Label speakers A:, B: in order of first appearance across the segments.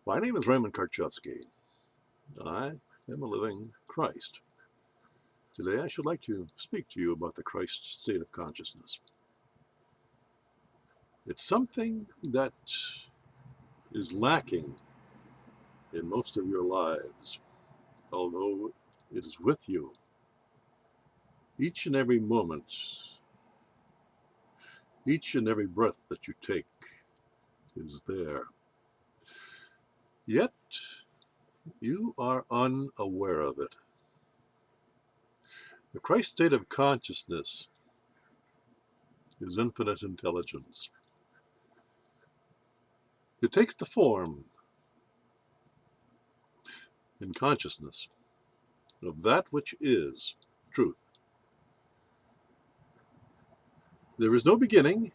A: My name is Raymond Karchowski. I am a living Christ. Today I should like to speak to you about the Christ state of consciousness. It's something that is lacking in most of your lives, although it is with you each and every moment, each and every breath that you take is there. Yet you are unaware of it. The Christ state of consciousness is infinite intelligence. It takes the form in consciousness of that which is truth. There is no beginning,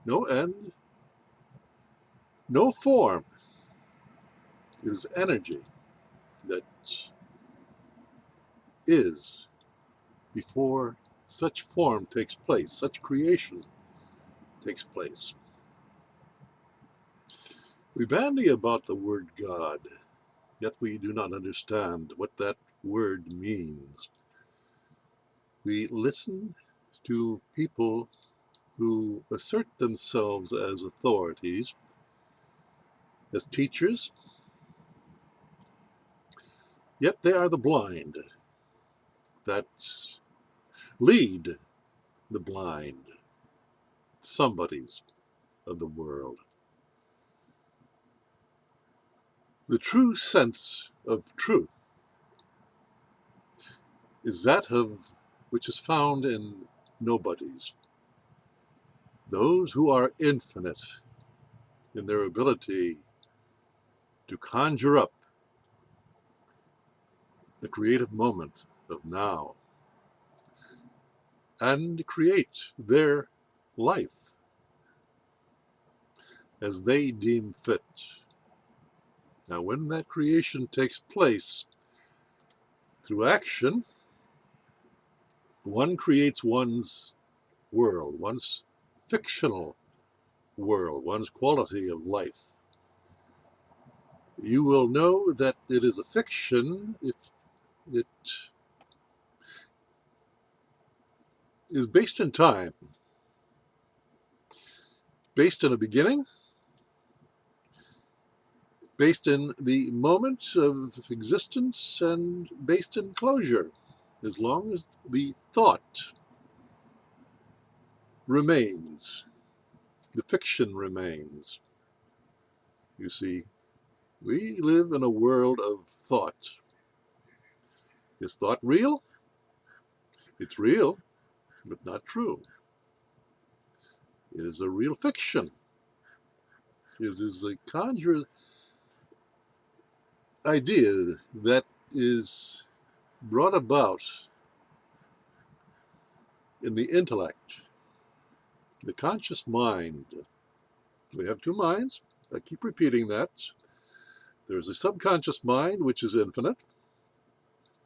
A: no end, no form. It is energy that is before such form takes place, such creation takes place. We bandy about the word God, yet we do not understand what that word means. We listen to people who assert themselves as authorities, as teachers, yet they are the blind that lead the blind, somebodies of the world. The true sense of truth is that of which is found in nobodies, those who are infinite in their ability to conjure up the creative moment of now and create their life as they deem fit. Now, when that creation takes place through action, one creates one's world, one's fictional world, one's quality of life. You will know that it is a fiction if it is based in time, based in a beginning, based in the moment of existence, and based in closure, as long as the thought remains, the fiction remains. You see, we live in a world of thought. Is thought real? It's real, but not true. It is a real fiction. It is a conjured idea that is brought about in the intellect, the conscious mind. We have two minds. I keep repeating that. There is a subconscious mind, which is infinite,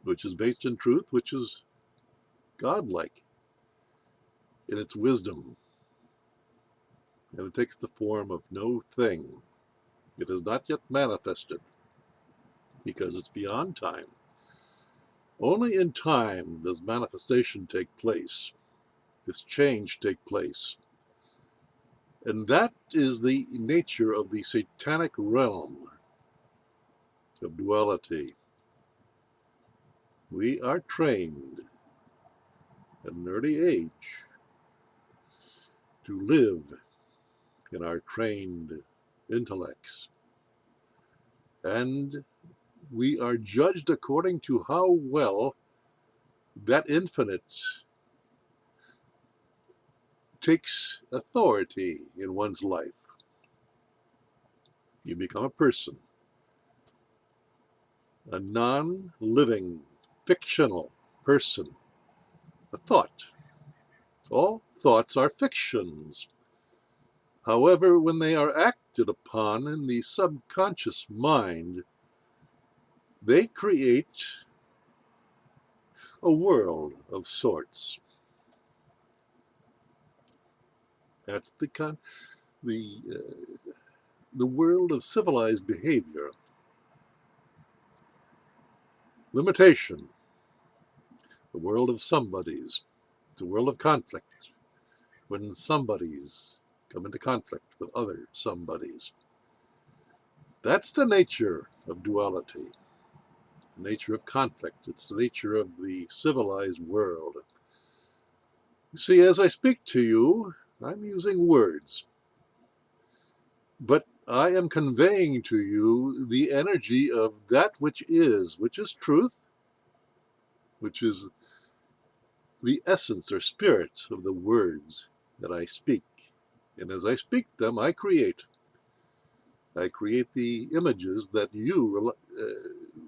A: which is based in truth, which is godlike in its wisdom. And it takes the form of no thing. It is not yet manifested because it's beyond time. Only in time does manifestation take place, this change take place. And that is the nature of the satanic realm of duality. We are trained at an early age to live in our trained intellects. And we are judged according to how well that infinite takes authority in one's life. You become a person, a non-living, fictional person, a thought. All thoughts are fictions. However, when they are acted upon in the subconscious mind, they create a world of sorts. That's the the world of civilized behavior, limitation, the world of somebodies, it's a world of conflict, when somebodies come into conflict with other somebodies. That's the nature of duality, the nature of conflict. It's the nature of the civilized world. You see, as I speak to you, I'm using words, but I am conveying to you the energy of that which is truth, which is the essence or spirit of the words that I speak. And as I speak them, I create. I create the images that you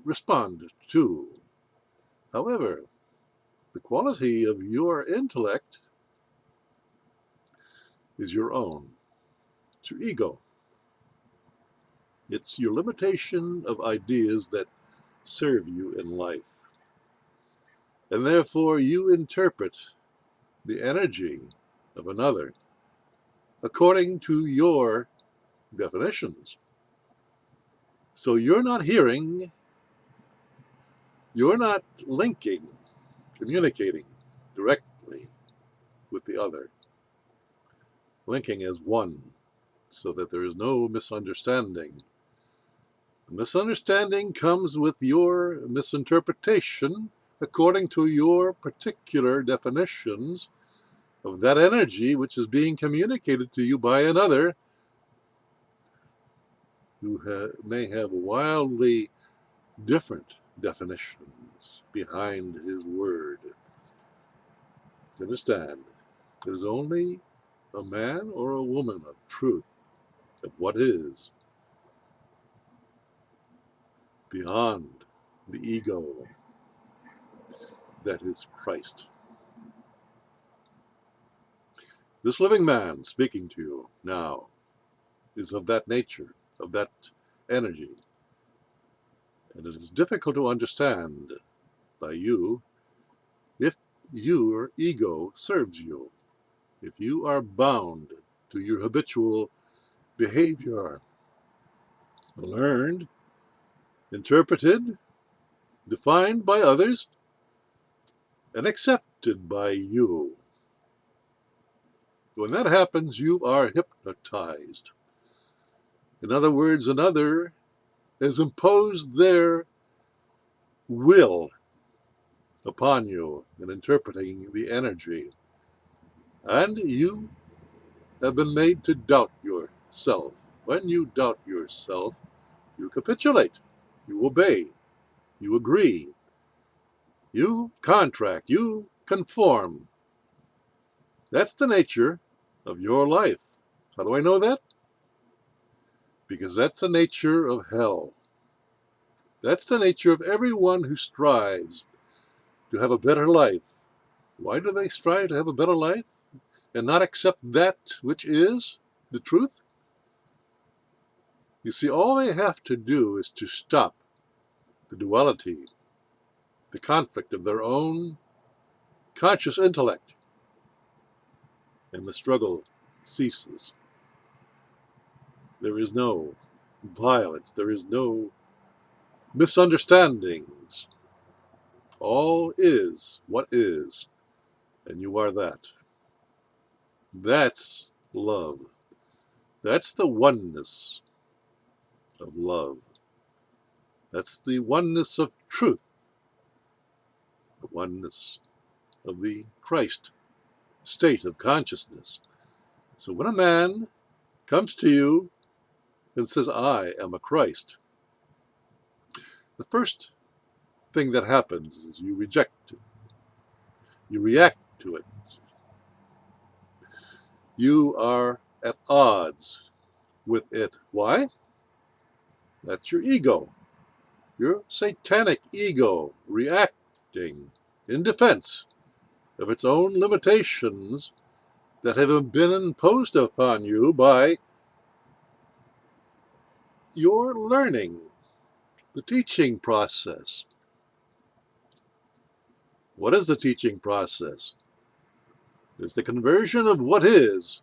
A: respond to. However, the quality of your intellect is your own. It's your ego. It's your limitation of ideas that serve you in life. And therefore you interpret the energy of another according to your definitions. So you're not hearing, you're not linking, communicating directly with the other. Linking as one, so that there is no misunderstanding. The misunderstanding comes with your misinterpretation according to your particular definitions of that energy which is being communicated to you by another who may have wildly different definitions behind his word. Understand, it is only a man or a woman of truth, of what is, beyond the ego, that is Christ. This living man speaking to you now is of that nature, of that energy. And it is difficult to understand by you if your ego serves you, if you are bound to your habitual behavior, learned, interpreted, defined by others, and accepted by you. When that happens, you are hypnotized. In other words, another has imposed their will upon you in interpreting the energy. And you have been made to doubt yourself. When you doubt yourself, you capitulate, you obey, you agree, you contract, you conform. That's the nature of your life. How do I know that? Because that's the nature of hell. That's the nature of everyone who strives to have a better life. Why do they strive to have a better life and not accept that which is the truth? You see, all they have to do is to stop the duality, the conflict of their own conscious intellect, and the struggle ceases. There is no violence, there is no misunderstandings. All is what is, and you are that. That's love. That's the oneness of love. That's the oneness of truth, the oneness of the Christ state of consciousness. So when a man comes to you and says, I am a Christ, the first thing that happens is you reject it. You react to it. You are at odds with it. Why? That's your ego. Your satanic ego reacting in defense of its own limitations that have been imposed upon you by your learning, the teaching process. What is the teaching process? It's the conversion of what is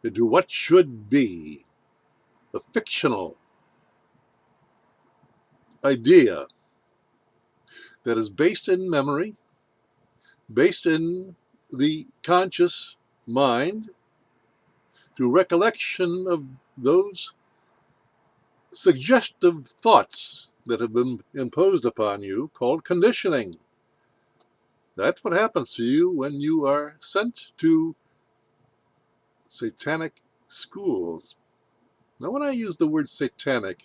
A: into what should be. a fictional idea that is based in memory, based in the conscious mind, through recollection of those suggestive thoughts that have been imposed upon you, called conditioning. That's what happens to you when you are sent to satanic schools. Now, when I use the word satanic,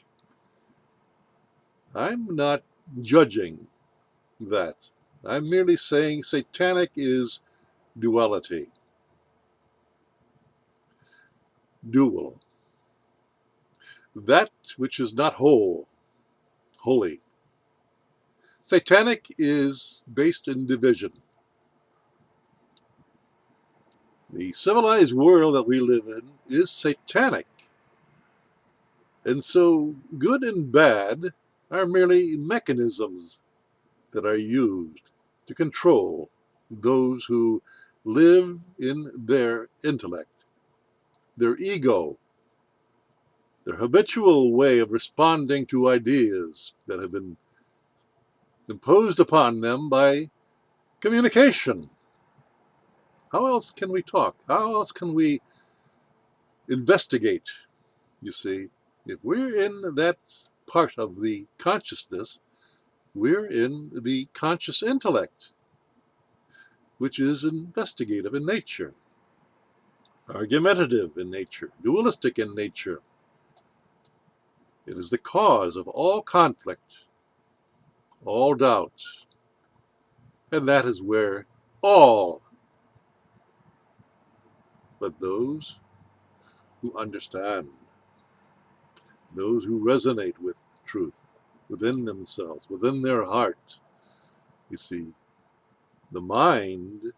A: I'm not judging that. I'm merely saying satanic is duality, dual. That which is not whole, holy. Satanic is based in division. The civilized world that we live in is satanic. And so good and bad are merely mechanisms that are used to control those who live in their intellect, their ego, their habitual way of responding to ideas that have been imposed upon them by communication. How else can we talk? How else can we investigate? You see, if we're in that part of the consciousness, we're in the conscious intellect, which is investigative in nature, argumentative in nature, dualistic in nature. It is the cause of all conflict, all doubt, and that is where all but those who understand, those who resonate with truth within themselves, within their heart. You see, the mind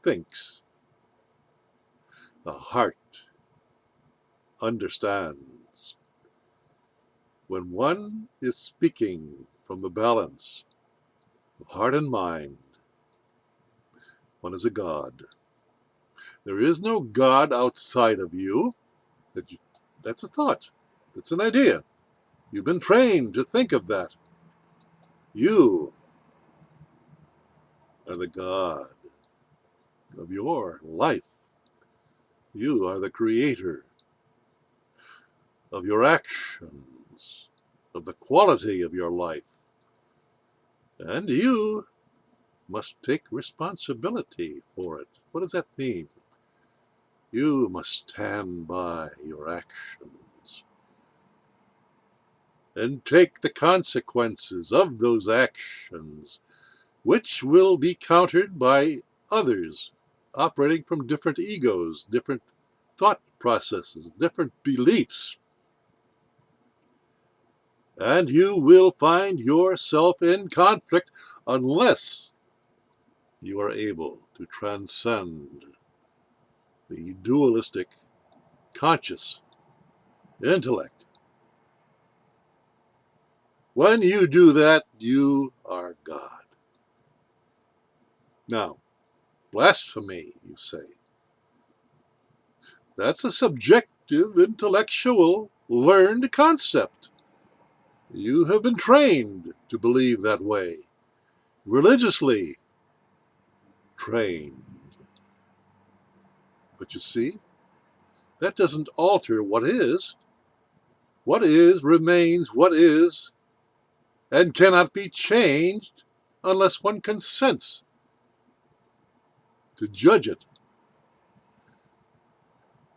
A: thinks, the heart understands. When one is speaking from the balance of heart and mind, one is a God. There is no God outside of you. That's a thought. It's an idea. You've been trained to think of that. You are the God of your life. You are the creator of your actions, of the quality of your life. And you must take responsibility for it. What does that mean? You must stand by your actions and take the consequences of those actions, which will be countered by others operating from different egos, different thought processes, different beliefs. And you will find yourself in conflict unless you are able to transcend the dualistic conscious intellect. When you do that, you are God. Now, blasphemy, you say. That's a subjective, intellectual, learned concept. You have been trained to believe that way, religiously trained. But you see, that doesn't alter what is. What is remains what is and cannot be changed unless one consents to judge it,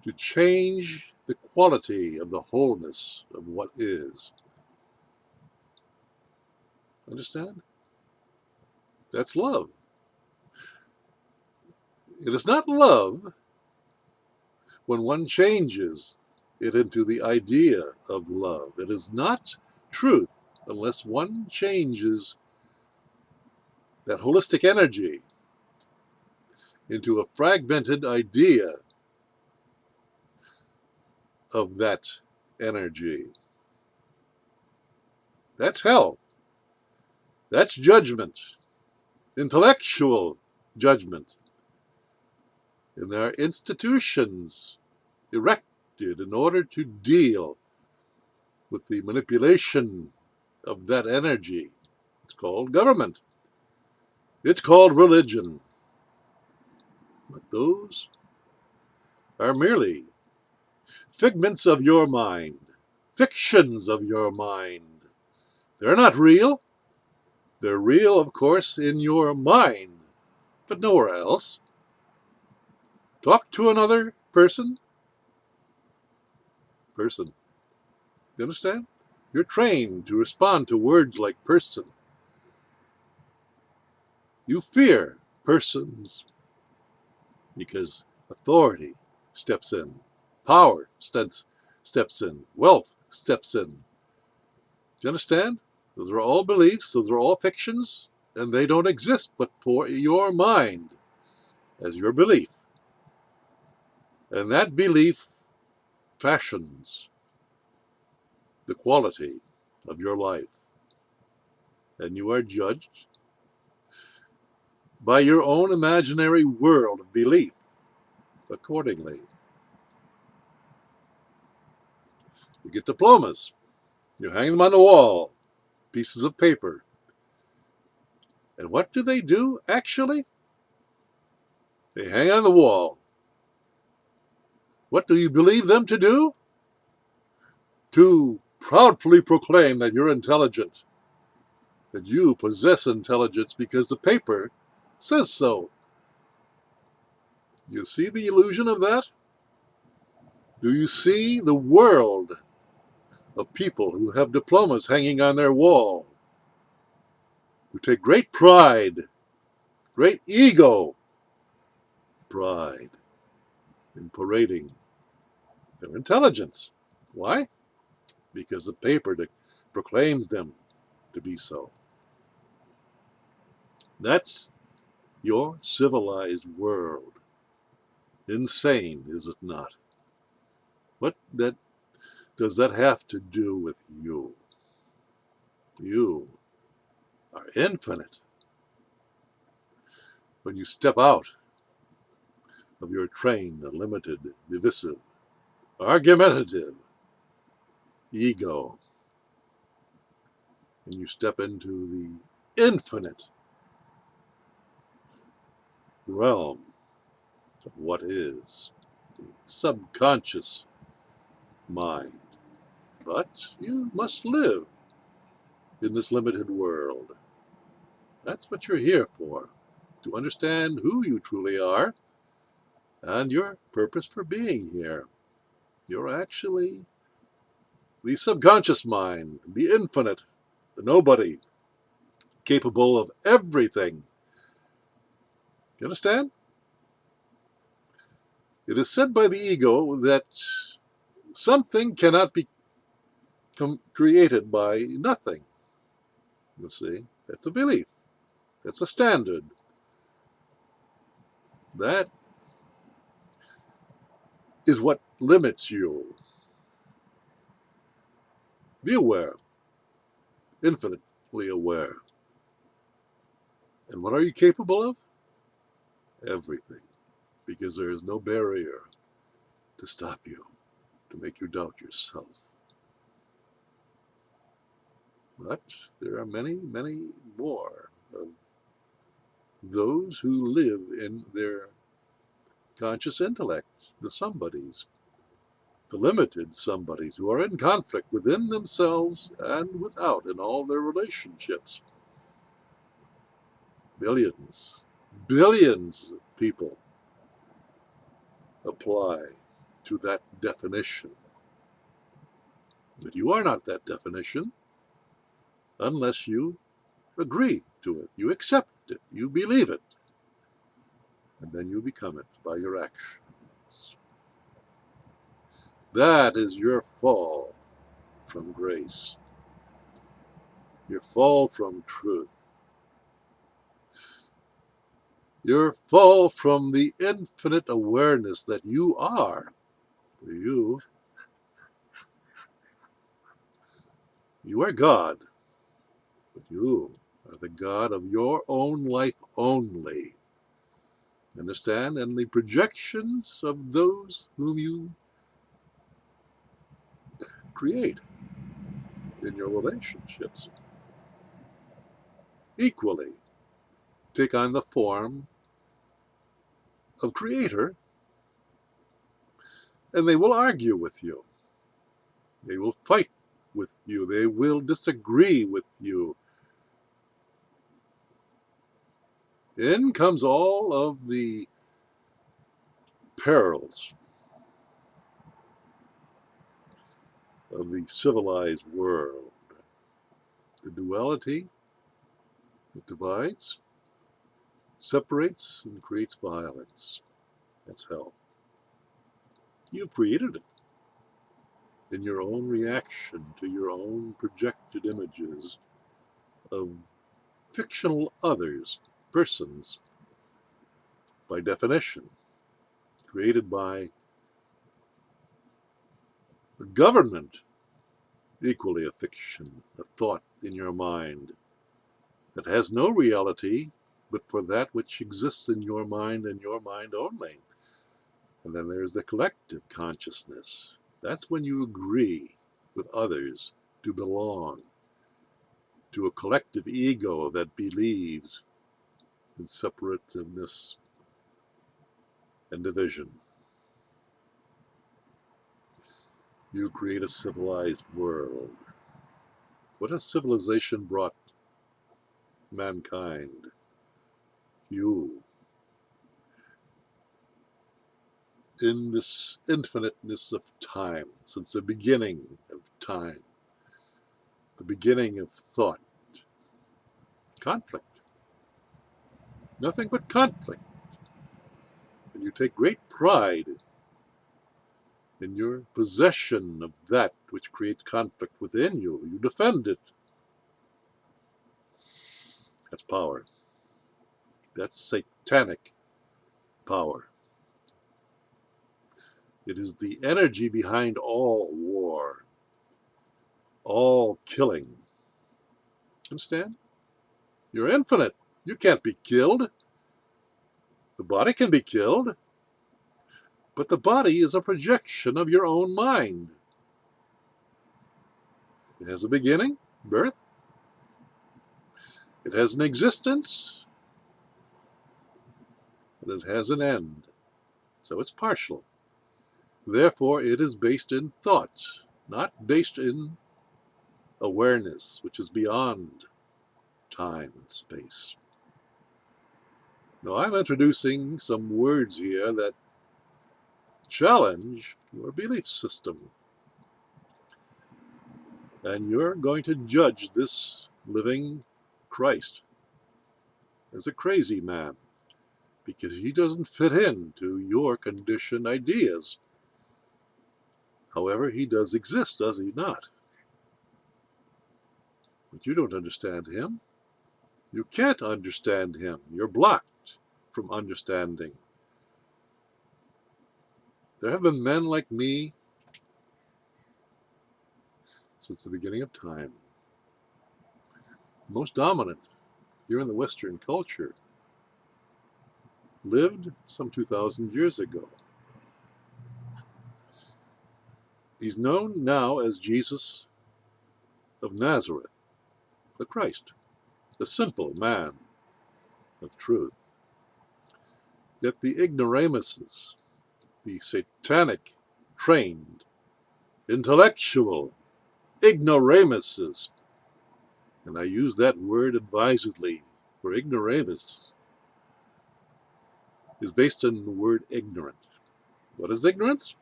A: to change the quality of the wholeness of what is. Understand? That's love. It is not love when one changes it into the idea of love. It is not truth unless one changes that holistic energy into a fragmented idea of that energy. That's hell. That's judgment, intellectual judgment. And there are institutions erected in order to deal with the manipulation of that energy. It's called government. It's called religion. But those are merely figments of your mind, fictions of your mind. They're not real. They're real, of course, in your mind, but nowhere else. Talk to another person. You understand? You're trained to respond to words like person. You fear persons because authority steps in, power steps in, wealth steps in. Do you understand? Those are all beliefs, those are all fictions, and they don't exist but for your mind as your belief. And that belief fashions the quality of your life. And you are judged by your own imaginary world of belief accordingly. You get diplomas. You hang them on the wall, pieces of paper. And what do they do, actually? They hang on the wall. What do you believe them to do? To proudly proclaim that you're intelligent, that you possess intelligence because the paper says so. You see the illusion of that? Do you see the world of people who have diplomas hanging on their wall, who take great pride, great ego pride in parading their intelligence? Why? Because the paper proclaims them to be so. That's your civilized world. Insane, is it not? What does that have to do with you? You are infinite. When you step out of your trained, limited, divisive, argumentative ego, and you step into the infinite realm of what is, the subconscious mind. But you must live in this limited world. That's what you're here for, to understand who you truly are and your purpose for being here. You're actually the subconscious mind, the infinite, the nobody, capable of everything. You understand? It is said by the ego that something cannot be created by nothing. You see, that's a belief. That's a standard. That is what limits you. Be aware, infinitely aware. And what are you capable of? Everything. Because there is no barrier to stop you, to make you doubt yourself. But there are many, many more of those who live in their conscious intellect, the somebodies, the limited somebodies who are in conflict within themselves and without in all their relationships. Billions, billions of people apply to that definition. But you are not that definition unless you agree to it, you accept it, you believe it, and then you become it by your actions. That is your fall from grace, your fall from truth, your fall from the infinite awareness that you are. For you are God, but you are the God of your own life only. Understand? And the projections of those whom you create. in your relationships equally take on the form of creator, and they will argue with you. They will fight with you. They will disagree with you. In comes all of the perils of the civilized world. The duality that divides, separates, and creates violence. That's hell. You've created it in your own reaction to your own projected images of fictional others, persons, by definition, created by the government, equally a fiction, a thought in your mind that has no reality but for that which exists in your mind and your mind only. And then there's the collective consciousness. That's when you agree with others to belong to a collective ego that believes in separativeness and division. You create a civilized world. What has civilization brought mankind? You. In this infiniteness of time, since the beginning of time, the beginning of thought, conflict. Nothing but conflict. And you take great pride in your possession of that which creates conflict within you. You defend it. That's power. That's satanic power. It is the energy behind all war, all killing. Understand? You're infinite. You can't be killed. The body can be killed, but the body is a projection of your own mind. It has a beginning, birth. It has an existence, and it has an end. So it's partial. Therefore, it is based in thought, not based in awareness, which is beyond time and space. Now, I'm introducing some words here that challenge your belief system. And you're going to judge this living Christ as a crazy man because he doesn't fit into your conditioned ideas. However, he does exist, does he not? But you don't understand him. You can't understand him. You're blocked from understanding. There have been men like me since the beginning of time. Most dominant here in the Western culture lived some 2,000 years ago. He's known now as Jesus of Nazareth, the Christ, the simple man of truth. Yet the ignoramuses, the satanic, trained, intellectual ignoramuses, and I use that word advisedly, for ignoramus is based on the word ignorant. What is ignorance?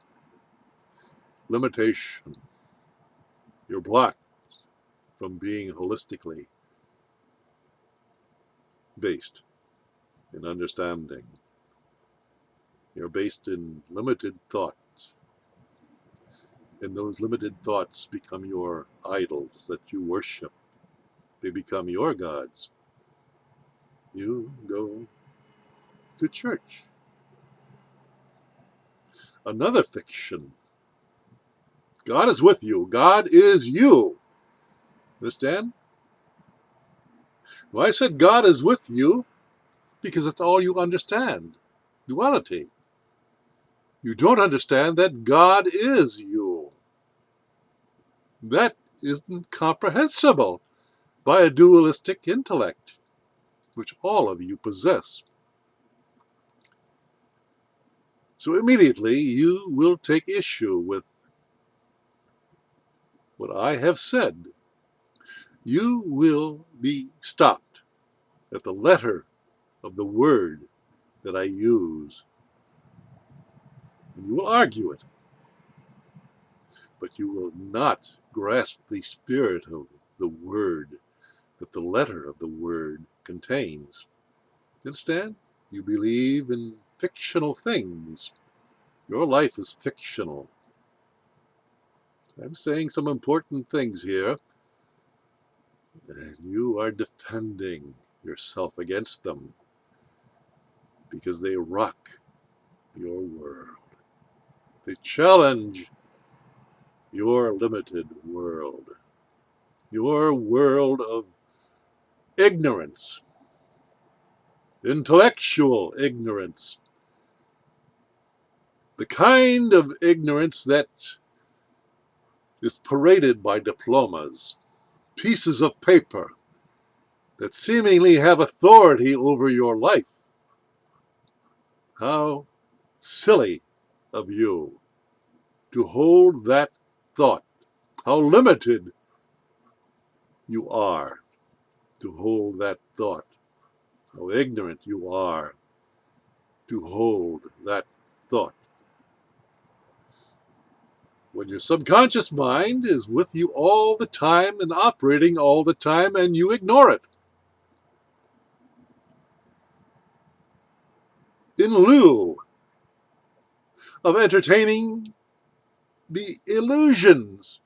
A: Limitation. You're blocked from being holistically based in understanding. You're based in limited thoughts. And those limited thoughts become your idols that you worship. They become your gods. You go to church. Another fiction. God is with you. God is you. Understand? Well, I said God is with you because that's all you understand. Duality. You don't understand that God is you. That isn't comprehensible by a dualistic intellect, which all of you possess. So immediately you will take issue with what I have said. You will be stopped at the letter of the word that I use, and you will argue it, but you will not grasp the spirit of the word that the letter of the word contains. Instead, you believe in fictional things. Your life is fictional. I'm saying some important things here, and you are defending yourself against them because they rock your world. They challenge your limited world, your world of ignorance, intellectual ignorance, the kind of ignorance that is paraded by diplomas, pieces of paper that seemingly have authority over your life. How silly of you to hold that thought. How limited you are to hold that thought. How ignorant you are to hold that thought. When your subconscious mind is with you all the time and operating all the time and you ignore it. In lieu of entertaining the illusions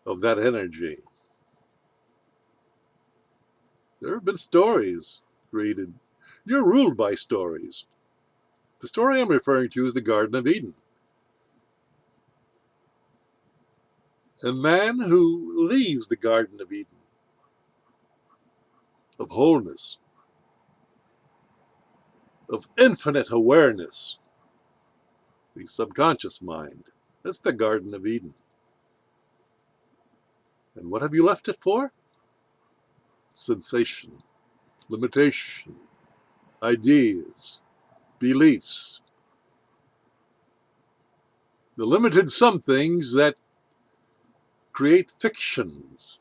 A: of that energy. There have been stories created. You're ruled by stories. The story I'm referring to is the Garden of Eden. And man who leaves the Garden of Eden, of wholeness, of infinite awareness, the subconscious mind, that's the Garden of Eden. And what have you left it for? Sensation, limitation, ideas, beliefs. The limited some things that create fictions.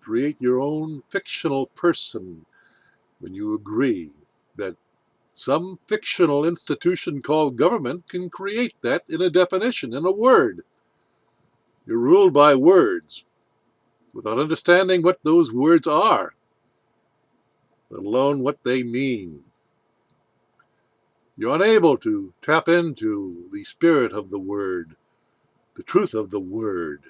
A: Create your own fictional person when you agree that some fictional institution called government can create that in a definition, in a word. You're ruled by words without understanding what those words are, let alone what they mean. You're unable to tap into the spirit of the word, the truth of the word,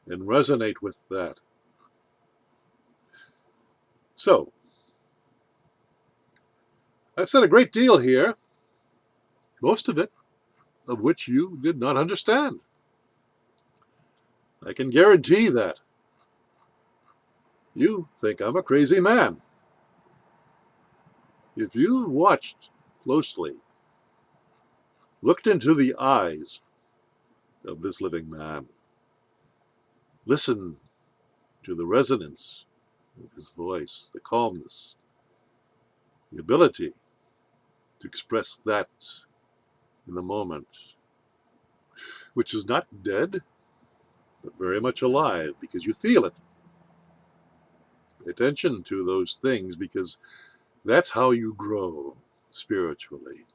A: and resonate with that. So, I've said a great deal here, most of it of which you did not understand. I can guarantee that. You think I'm a crazy man. If you've watched closely, looked into the eyes of this living man, listen to the resonance of his voice, the calmness, the ability to express that in the moment, which is not dead, but very much alive because you feel it. Pay attention to those things because that's how you grow spiritually.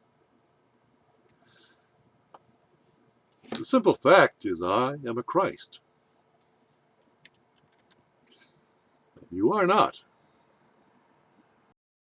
A: The simple fact is I am a Christ. And you are not.